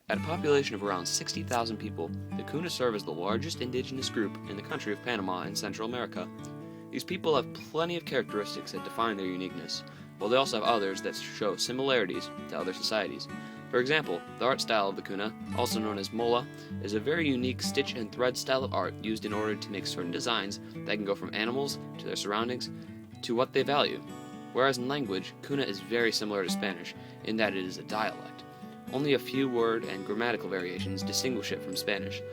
At a population of around 60,000 people, the Cuna serve as the largest indigenous group in the country of Panama in Central America. These people have plenty of characteristics that define their uniqueness, while they also have others that show similarities to other societies. For example, the art style of the Cuna, also known as mola, is a very unique stitch and thread style of art used in order to make certain designs that can go from animals to their surroundings to what they value. Whereas in language, Cuna is very similar to Spanish in that it is a dialect. Only a few word and grammatical variations distinguish it from Spanish,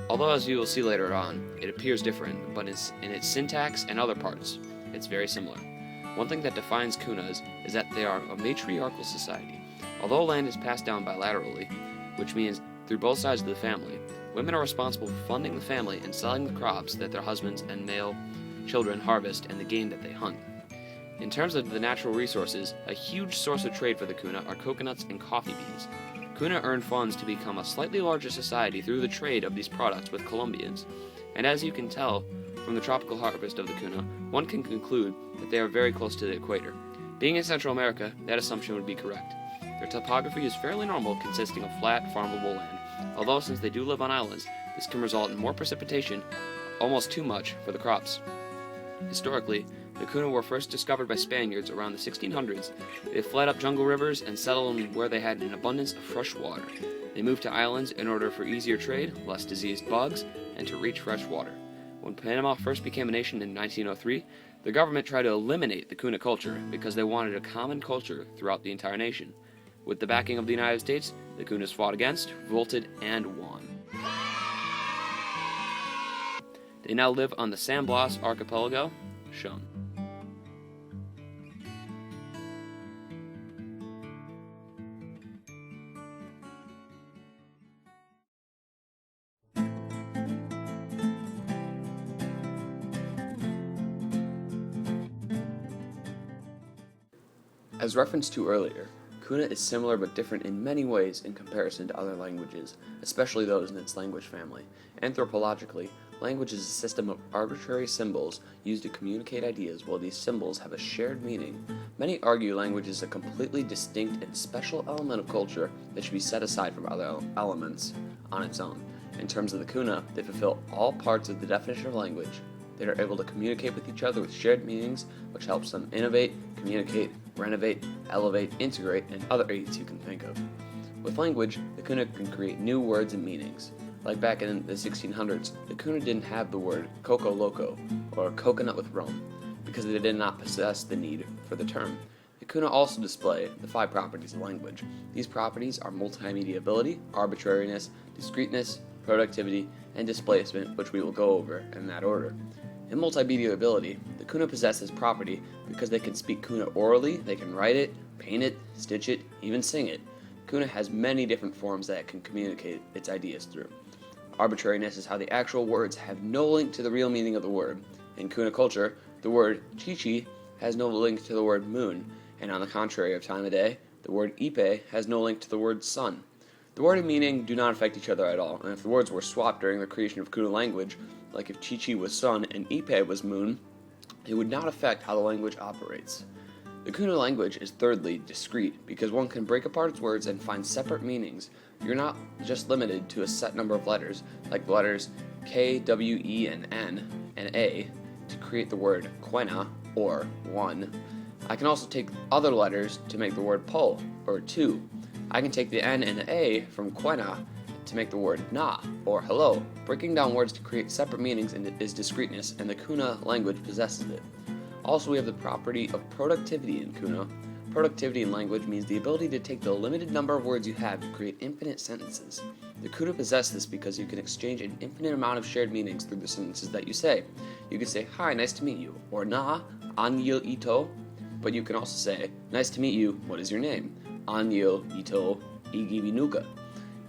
although as you will see later on, it appears different, but in its syntax and other parts, it's very similar. One thing that defines Cunas is that they are a matriarchal society. Although land is passed down bilaterally, which means through both sides of the family, women are responsible for funding the family and selling the crops that their husbands and male children harvest and the game that they hunt. In terms of the natural resources, a huge source of trade for the Cuna are coconuts and coffee beans. Cuna earn funds to become a slightly larger society through the trade of these products with Colombians, and as you can tell from the tropical harvest of the Cuna, one can conclude that they are very close to the equator. Being in Central America, that assumption would be correct. Their topography is fairly normal, consisting of flat, farmable land, although since they do live on islands, this can result in more precipitation, almost too much for the crops. Historically, the Cuna were first discovered by Spaniards around the 1600s. They fled up jungle rivers and settled where they had an abundance of fresh water. They moved to islands in order for easier trade, less diseased bugs, and to reach fresh water. When Panama first became a nation in 1903, the government tried to eliminate the Cuna culture because they wanted a common culture throughout the entire nation. With the backing of the United States, the Cunas fought against, revolted, and won. They now live on the San Blas archipelago, shown. As referenced to earlier, Cuna is similar but different in many ways in comparison to other languages, especially those in its language family. Anthropologically, language is a system of arbitrary symbols used to communicate ideas, while these symbols have a shared meaning. Many argue language is a completely distinct and special element of culture that should be set aside from other elements on its own. In terms of the Cuna, they fulfill all parts of the definition of language. They are able to communicate with each other with shared meanings, which helps them innovate, communicate, renovate, elevate, integrate, and other aids you can think of. With language, the Cuna can create new words and meanings. Like back in the 1600s, the Cuna didn't have the word coco loco, or coconut with rum, because they did not possess the need for the term. The Cuna also display the 5 properties of language. These properties are multimedia ability, arbitrariness, discreteness, productivity, and displacement, which we will go over in that order. In multimedia ability, the Cuna possess this property because they can speak Cuna orally, they can write it, paint it, stitch it, even sing it. Cuna has many different forms that it can communicate its ideas through. Arbitrariness is how the actual words have no link to the real meaning of the word. In Cuna culture, the word chichi has no link to the word moon, and on the contrary of time of day, the word ipe has no link to the word sun. The word and meaning do not affect each other at all, and if the words were swapped during the creation of Cuna language, like if chichi was sun and ipe was moon, it would not affect how the language operates. The Cuna language is thirdly discrete, because one can break apart its words and find separate meanings. You're not just limited to a set number of letters, like the letters K, W, E, and N, and A, to create the word quena, or one. I can also take other letters to make the word po, or two. I can take the N and the A from quena to make the word na, or hello. Breaking down words to create separate meanings is discreteness, and the Cuna language possesses it. Also, we have the property of productivity in Cuna. Productivity in language means the ability to take the limited number of words you have to create infinite sentences. The Cuna possess this because you can exchange an infinite amount of shared meanings through the sentences that you say. You can say, hi, nice to meet you, or na, anil ito, but you can also say, nice to meet you, what is your name? Anil ito igibinuka.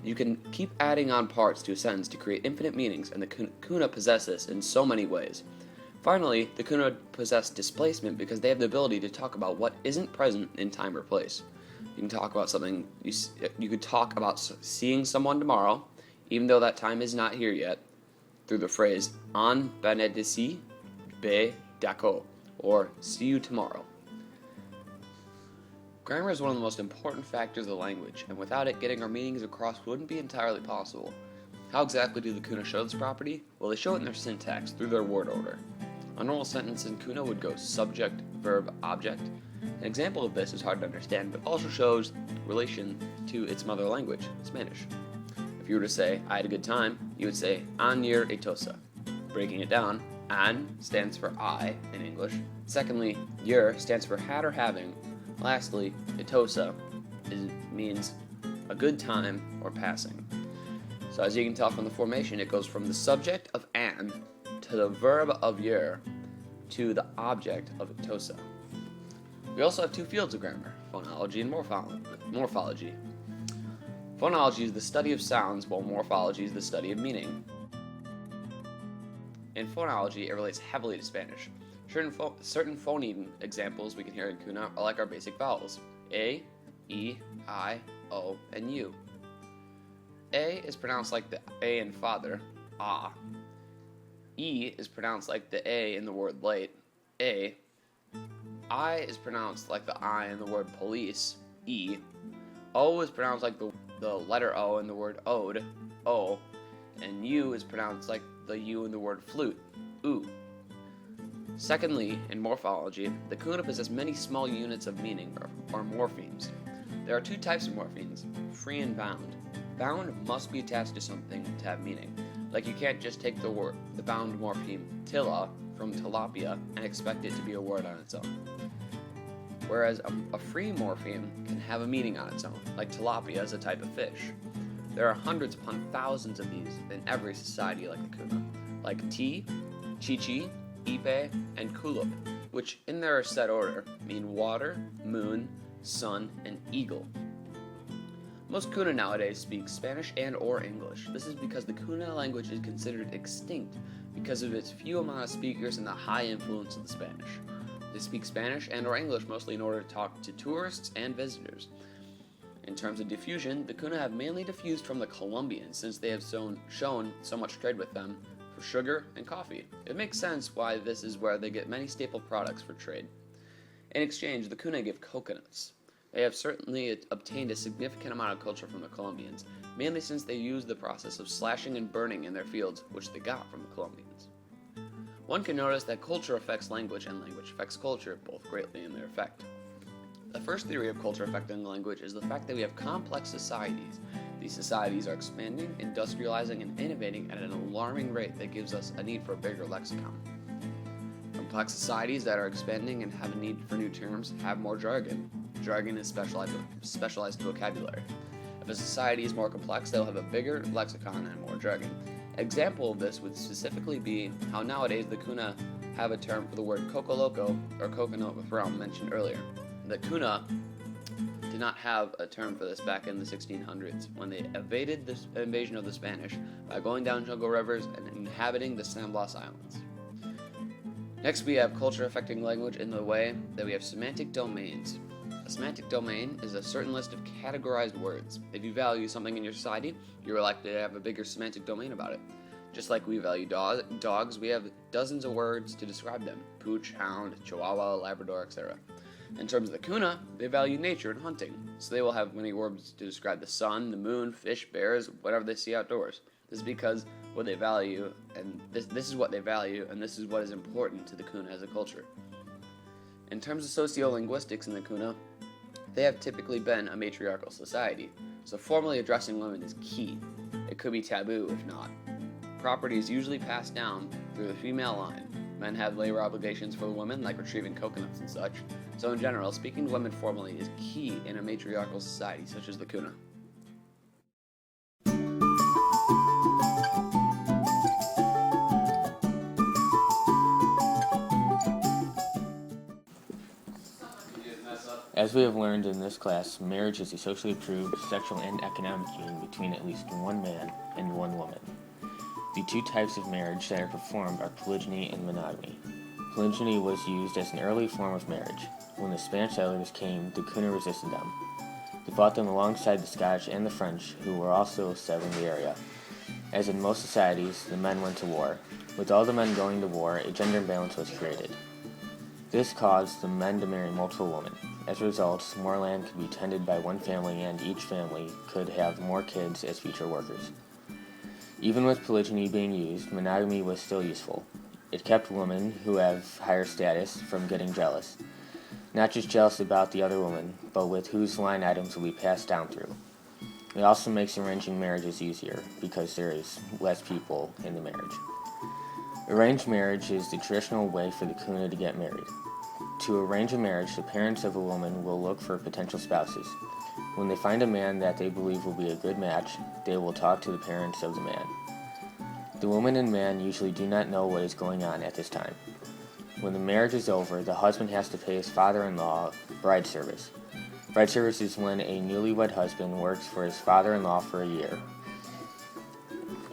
You can keep adding on parts to a sentence to create infinite meanings, and the Cuna possess this in so many ways. Finally, the Cuna possess displacement because they have the ability to talk about what isn't present in time or place. You can talk about something, you could talk about seeing someone tomorrow, even though that time is not here yet, through the phrase an benedici be dako, or see you tomorrow. Grammar is one of the most important factors of the language, and without it, getting our meanings across wouldn't be entirely possible. How exactly do the Cuna show this property? Well, they show it in their syntax, through their word order. A normal sentence in Cuna would go subject, verb, object. An example of this is hard to understand, but also shows relation to its mother language, Spanish. If you were to say, I had a good time, you would say, añer etosa. Breaking it down, an stands for I in English. Secondly, yer stands for had or having. Lastly, etosa means a good time or passing. So as you can tell from the formation, it goes from the subject of an to the verb of yer to the object of etosa. We also have two fields of grammar, phonology and morphology. Phonology is the study of sounds, while morphology is the study of meaning. In phonology, it relates heavily to Spanish. Certain phoneme examples we can hear in Cuna are like our basic vowels: A, E, I, O, and U. A is pronounced like the A in father, ah. E is pronounced like the A in the word late, A. I is pronounced like the I in the word police, E. O is pronounced like the letter O in the word ode, O. And U is pronounced like the U in the word flute, U. Secondly, in morphology, the Cuna possess many small units of meaning, or morphemes. There are two types of morphemes, free and bound. Bound must be attached to something to have meaning. Like you can't just take the bound morpheme tilla from tilapia and expect it to be a word on its own. Whereas a free morpheme can have a meaning on its own, like tilapia is a type of fish. There are hundreds upon thousands of these in every society like the Cuna, like tea, chichi, ipe, and kulub, which in their set order mean water, moon, sun, and eagle. Most Cuna nowadays speak Spanish and or English. This is because the Cuna language is considered extinct because of its few amount of speakers and the high influence of the Spanish. They speak Spanish and or English mostly in order to talk to tourists and visitors. In terms of diffusion, the Cuna have mainly diffused from the Colombians since they have shown so much trade with them for sugar and coffee. It makes sense why this is where they get many staple products for trade. In exchange, the Cuna give coconuts. They have certainly obtained a significant amount of culture from the Colombians, mainly since they used the process of slashing and burning in their fields, which they got from the Colombians. One can notice that culture affects language and language affects culture, both greatly in their effect. The first theory of culture affecting language is the fact that we have complex societies. These societies are expanding, industrializing, and innovating at an alarming rate that gives us a need for a bigger lexicon. Complex societies that are expanding and have a need for new terms have more jargon. Jargon is specialized vocabulary. If a society is more complex, they'll have a bigger lexicon and more jargon. An example of this would specifically be how nowadays the Cuna have a term for the word coco loco or coconut with rum mentioned earlier. The Cuna did not have a term for this back in the 1600s when they evaded the invasion of the Spanish by going down jungle rivers and inhabiting the San Blas Islands. Next, we have culture affecting language in the way that we have semantic domains. A semantic domain is a certain list of categorized words. If you value something in your society, you're likely to have a bigger semantic domain about it. Just like we value dogs, we have dozens of words to describe them: pooch, hound, chihuahua, labrador, etc. In terms of the Cuna, they value nature and hunting, so they will have many words to describe the sun, the moon, fish, bears, whatever they see outdoors. This is because what they value, and this is what they value, and this is what is important to the Cuna as a culture. In terms of sociolinguistics in the Cuna, they have typically been a matriarchal society, so formally addressing women is key. It could be taboo if not. Property is usually passed down through the female line. Men have labor obligations for the women, like retrieving coconuts and such. So in general, speaking to women formally is key in a matriarchal society such as the Cuna. As we have learned in this class, marriage is a socially approved sexual and economic union between at least one man and one woman. The two types of marriage that are performed are polygyny and monogamy. Polygyny was used as an early form of marriage. When the Spanish settlers came, the Cuna resisted them. They fought them alongside the Scottish and the French, who were also settling the area. As in most societies, the men went to war. With all the men going to war, a gender imbalance was created. This caused the men to marry multiple women. As a result, more land could be tended by one family, and each family could have more kids as future workers. Even with polygyny being used, monogamy was still useful. It kept women who have higher status from getting jealous, not just jealous about the other woman, but with whose line items will be passed down through. It also makes arranging marriages easier because there is less people in the marriage. Arranged marriage is the traditional way for the Cuna to get married. To arrange a marriage, the parents of a woman will look for potential spouses. When they find a man that they believe will be a good match, they will talk to the parents of the man. The woman and man usually do not know what is going on at this time. When the marriage is over, the husband has to pay his father-in-law bride service. Bride service is when a newlywed husband works for his father-in-law for a year.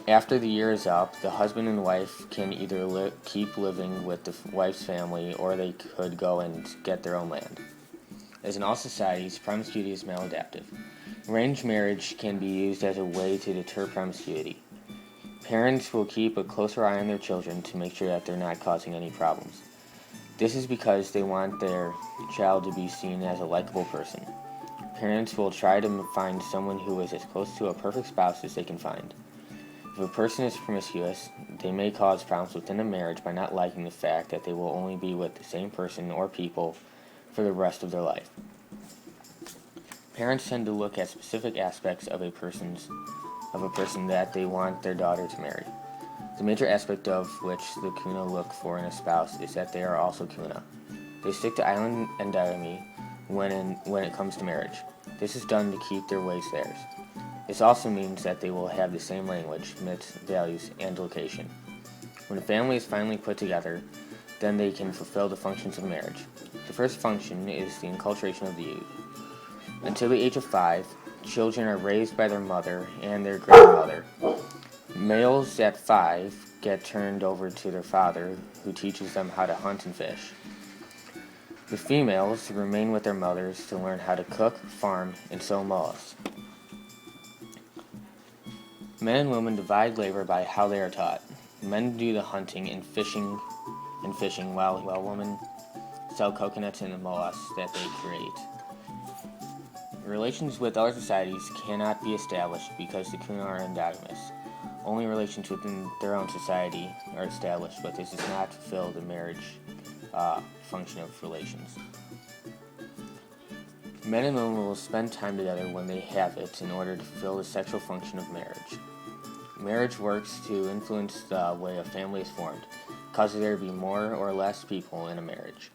After the year is up, the husband and wife can either keep living with the wife's family, or they could go and get their own land. As in all societies, promiscuity is maladaptive. Arranged marriage can be used as a way to deter promiscuity. Parents will keep a closer eye on their children to make sure that they're not causing any problems. This is because they want their child to be seen as a likable person. Parents will try to find someone who is as close to a perfect spouse as they can find. If a person is promiscuous, they may cause problems within a marriage by not liking the fact that they will only be with the same person or people for the rest of their life. Parents tend to look at specific aspects of a person that they want their daughter to marry. The major aspect of which the Cuna look for in a spouse is that they are also Cuna. They stick to island endogamy when it comes to marriage. This is done to keep their ways theirs. This also means that they will have the same language, myths, values, and location. When a family is finally put together, then they can fulfill the functions of marriage. The first function is the enculturation of the youth. Until the age of 5, children are raised by their mother and their grandmother. Males at 5 get turned over to their father, who teaches them how to hunt and fish. The females remain with their mothers to learn how to cook, farm, and sew mollusks. Men and women divide labor by how they are taught. Men do the hunting and fishing while women sell coconuts and the mollusks that they create. Relations with other societies cannot be established because the Cuna are endogamous. Only relations within their own society are established, but this does not fulfill the marriage function of relations. Men and women will spend time together when they have it in order to fulfill the sexual function of marriage. Marriage works to influence the way a family is formed, causing there to be more or less people in a marriage.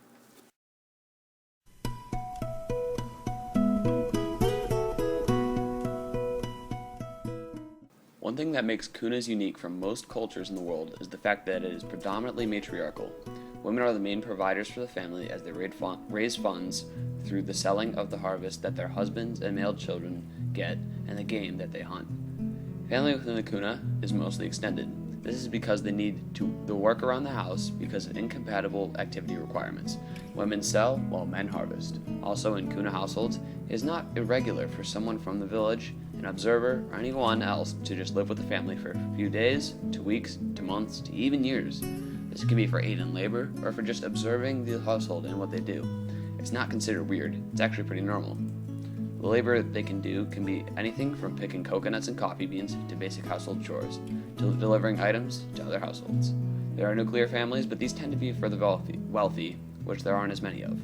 One thing that makes Cunas unique from most cultures in the world is the fact that it is predominantly matriarchal. Women are the main providers for the family as they raise funds through the selling of the harvest that their husbands and male children get and the game that they hunt. Family within the Cuna is mostly extended. This is because they need the work around the house because of incompatible activity requirements. Women sell while men harvest. Also in Cuna households, it is not irregular for someone from the village, an observer, or anyone else to just live with the family for a few days, to weeks, to months, to even years. This can be for aid in labor or for just observing the household and what they do. It's not considered weird. It's actually pretty normal. The labor they can do can be anything from picking coconuts and coffee beans to basic household chores, to delivering items to other households. There are nuclear families, but these tend to be for the wealthy, which there aren't as many of.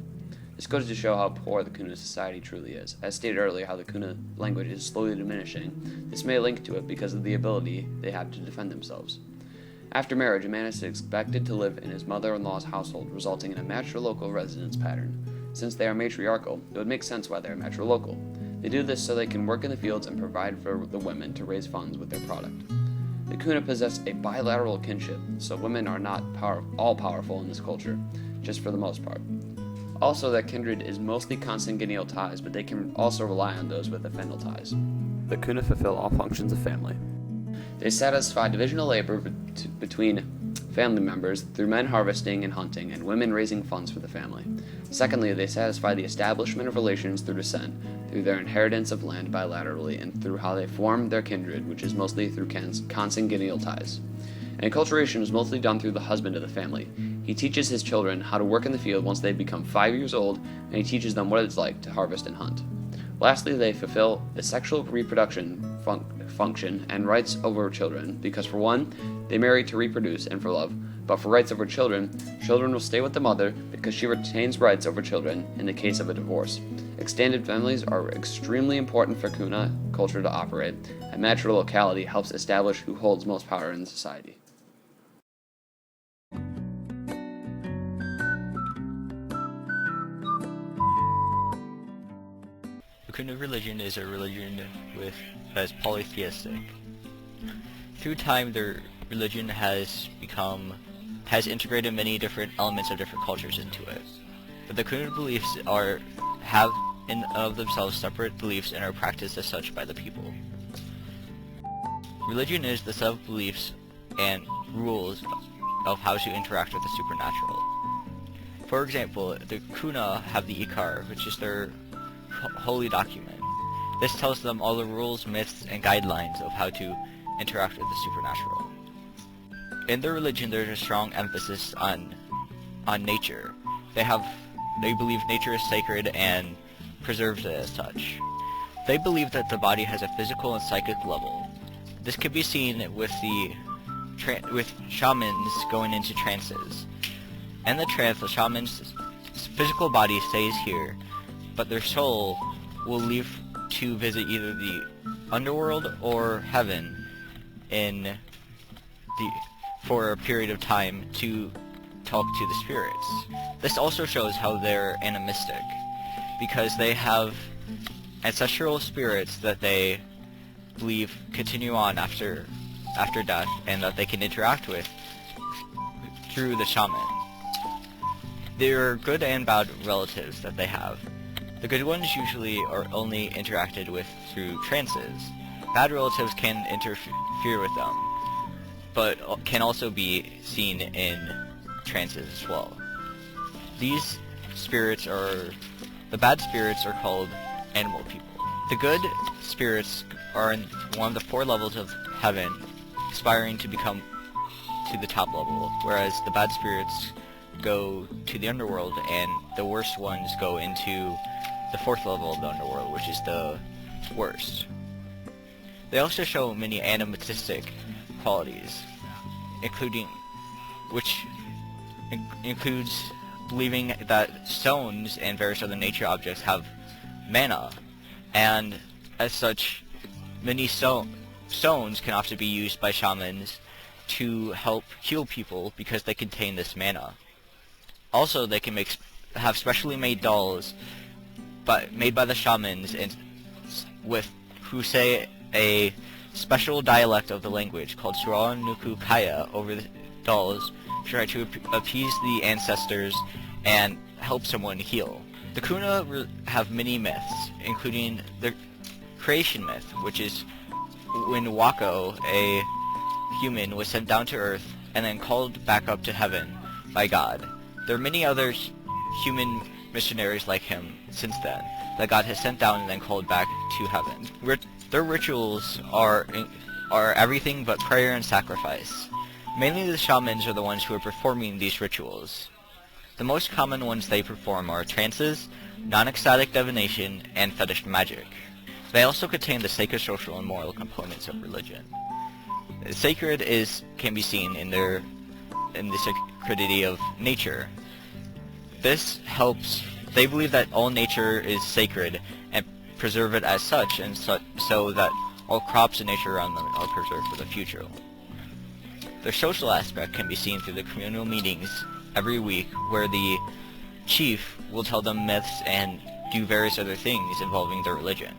This goes to show how poor the Cuna society truly is. As stated earlier, how the Cuna language is slowly diminishing. This may link to it because of the ability they have to defend themselves. After marriage, a man is expected to live in his mother-in-law's household, resulting in a matrilocal residence pattern. Since they are matriarchal, it would make sense why they are matrilocal. They do this so they can work in the fields and provide for the women to raise funds with their product. The Cuna possess a bilateral kinship, so women are not all-powerful in this culture, just for the most part. Also, that kindred is mostly consanguineal ties, but they can also rely on those with affinal ties. The Cuna fulfill all functions of family. They satisfy divisional labor between family members through men harvesting and hunting and women raising funds for the family. Secondly, they satisfy the establishment of relations through descent, through their inheritance of land bilaterally, and through how they form their kindred, which is mostly through consanguineal ties. And acculturation is mostly done through the husband of the family. He teaches his children how to work in the field once they become 5 years old, and he teaches them what it's like to harvest and hunt. Lastly, they fulfill the sexual reproduction function and rights over children, because for one, they marry to reproduce and for love, but for rights over children, children will stay with the mother because she retains rights over children in the case of a divorce. Extended families are extremely important for Cuna culture to operate, and natural locality helps establish who holds most power in society. The Cuna religion is a religion that is polytheistic. Through time, their religion has integrated many different elements of different cultures into it. But the Cuna beliefs have in of themselves separate beliefs and are practiced as such by the people. Religion is the set of beliefs and rules of how to interact with the supernatural. For example, the Cuna have the Ikar, which is their holy document. This tells them all the rules, myths, and guidelines of how to interact with the supernatural. In their religion, there's a strong emphasis on nature. They believe nature is sacred and preserves it as such. They believe that the body has a physical and psychic level. This can be seen with shamans going into trances. In the trance, the shaman's physical body stays here, but their soul will leave to visit either the underworld or heaven for a period of time to talk to the spirits. This also shows how they're animistic, because they have ancestral spirits that they believe continue on after death and that they can interact with through the shaman. There are good and bad relatives that they have. The good ones usually are only interacted with through trances. Bad relatives can interfere with them, but can also be seen in trances as well. The bad spirits are called animal people. The good spirits are in one of the 4 levels of heaven, aspiring to become to the top level, whereas the bad spirits go to the underworld, and the worst ones go into the 4th level of the underworld, which is the worst. They also show many animistic qualities, which includes believing that stones and various other nature objects have mana, and as such, many stones can often be used by shamans to help heal people because they contain this mana. Also, they can have specially made dolls made by the shamans and who say a special dialect of the language called Sura Nuku Kaya over the dolls to try to appease the ancestors and help someone heal. The Cuna have many myths, including the creation myth, which is when Wako, a human, was sent down to Earth and then called back up to heaven by God. There are many other human missionaries like him since then that God has sent down and then called back to heaven. Their rituals are everything but prayer and sacrifice. Mainly the shamans are the ones who are performing these rituals. The most common ones they perform are trances, non-ecstatic divination, and fetish magic. They also contain the sacred, social, and moral components of religion. The sacred can be seen in the sacredity of nature. This helps. They believe that all nature is sacred and preserve it as such, and so that all crops and nature around them are preserved for the future. Their social aspect can be seen through the communal meetings every week, where the chief will tell them myths and do various other things involving their religion.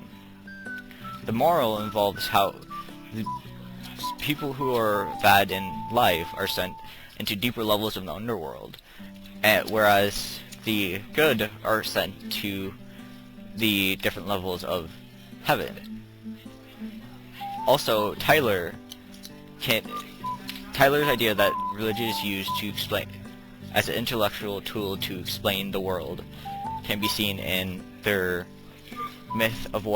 The moral involves how the people who are bad in life are sent into deeper levels of the underworld, whereas the good are sent to the different levels of heaven. Also, Tyler's idea that religion is used to explain as an intellectual tool to explain the world can be seen in their myth of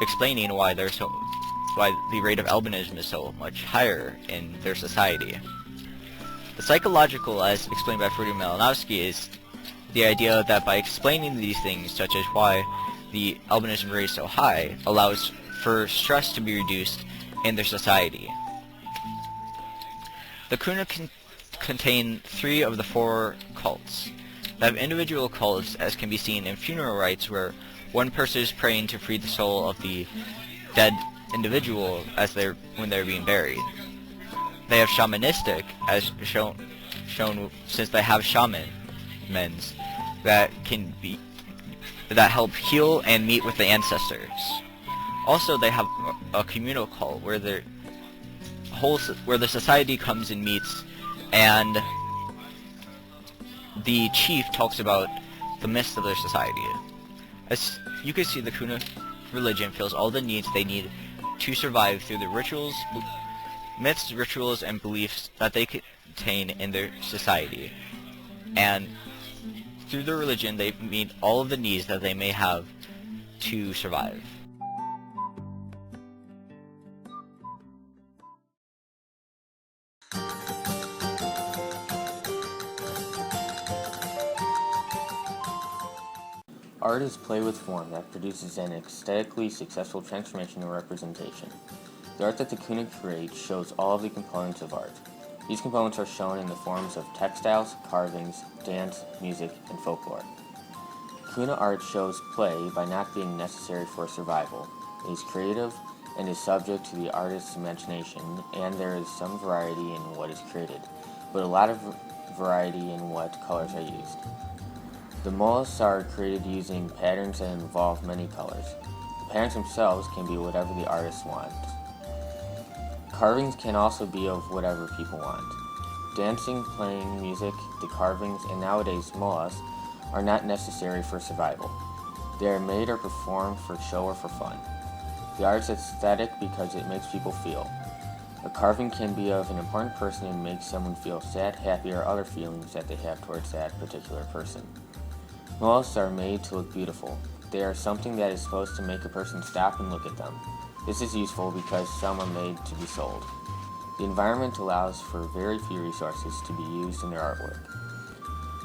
explaining why the rate of albinism is so much higher in their society. The psychological, as explained by Freddie Malinowski, is the idea that by explaining these things, such as why the albinism rate is so high, allows for stress to be reduced in their society. The Cuna contain 3 of the 4 cults. They have individual cults, as can be seen in funeral rites, where one person is praying to free the soul of the dead individual when they're being buried. They have shamanistic, as shown since they have shamans that help heal and meet with the ancestors. Also, they have a communal cult where the society comes and meets, and the chief talks about the myths of their society. As you can see, the Cuna religion fills all the needs they need to survive through the rituals, myths, rituals, and beliefs that they contain in their society. And through their religion, they meet all of the needs that they may have to survive. Art is play with form that produces an aesthetically successful transformation or representation. The art that the Cuna creates shows all of the components of art. These components are shown in the forms of textiles, carvings, dance, music, and folklore. Cuna art shows play by not being necessary for survival. It is creative and is subject to the artist's imagination, and there is some variety in what is created, but a lot of variety in what colors are used. The mollusks are created using patterns that involve many colors. The patterns themselves can be whatever the artist wants. Carvings can also be of whatever people want. Dancing, playing, music, the carvings, and nowadays mollusks are not necessary for survival. They are made or performed for show or for fun. The art is aesthetic because it makes people feel. A carving can be of an important person and make someone feel sad, happy, or other feelings that they have towards that particular person. Mollusks are made to look beautiful. They are something that is supposed to make a person stop and look at them. This is useful because some are made to be sold. The environment allows for very few resources to be used in their artwork.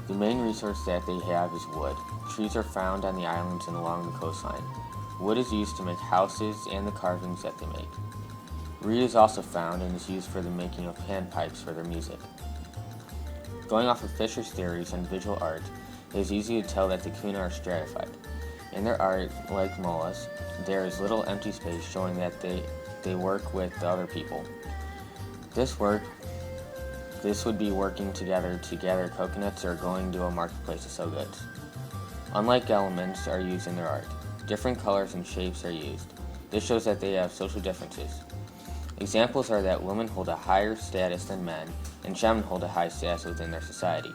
The main resource that they have is wood. Trees are found on the islands and along the coastline. Wood is used to make houses and the carvings that they make. Reed is also found and is used for the making of panpipes for their music. Going off of Fisher's theories on visual art, it is easy to tell that the Cuna are stratified. In their art, like mollusks, there is little empty space showing that they work with the other people. This would be working together to gather coconuts or going to a marketplace to sell goods. Unlike elements are used in their art, different colors and shapes are used. This shows that they have social differences. Examples are that women hold a higher status than men, and shaman hold a high status within their society.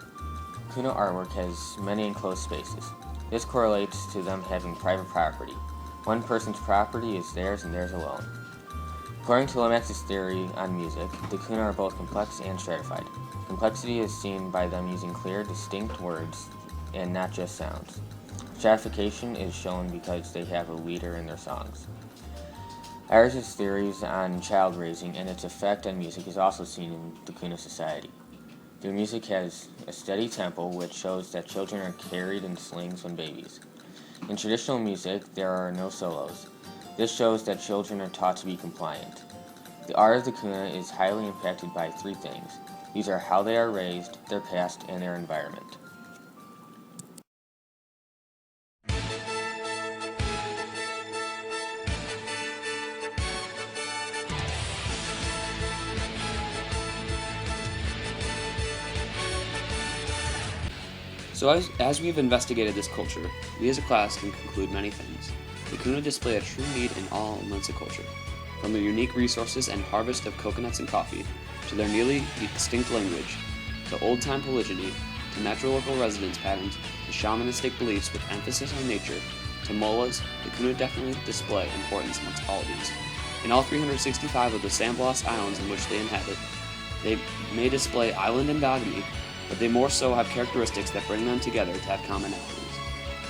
Cuna artwork has many enclosed spaces. This correlates to them having private property. One person's property is theirs and theirs alone. According to Lomax's theory on music, the Cuna are both complex and stratified. Complexity is seen by them using clear, distinct words and not just sounds. Stratification is shown because they have a leader in their songs. Ayers' theories on child raising and its effect on music is also seen in the Cuna society. Their music has a steady tempo, which shows that children are carried in slings when babies. In traditional music, there are no solos. This shows that children are taught to be compliant. The art of the Cuna is highly impacted by 3 things. These are how they are raised, their past, and their environment. So as we've investigated this culture, we as a class can conclude many things. The Cuna display a true need in all elements of culture, from their unique resources and harvest of coconuts and coffee, to their nearly extinct language, to old-time polygyny, to natural local residence patterns, to shamanistic beliefs with emphasis on nature, to molas. The Cuna definitely display importance amongst all of these. In all 365 of the sandblast islands in which they inhabit, they may display island endogamy, but they more so have characteristics that bring them together to have commonalities.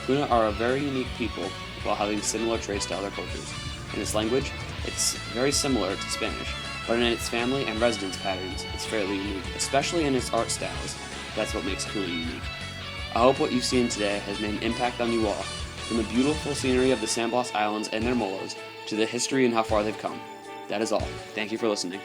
Cuna are a very unique people while having similar traits to other cultures. In its language, it's very similar to Spanish, but in its family and residence patterns, it's fairly unique, especially in its art styles. That's what makes Cuna unique. I hope what you've seen today has made an impact on you all, from the beautiful scenery of the Sandbox Islands and their molos, to the history and how far they've come. That is all. Thank you for listening.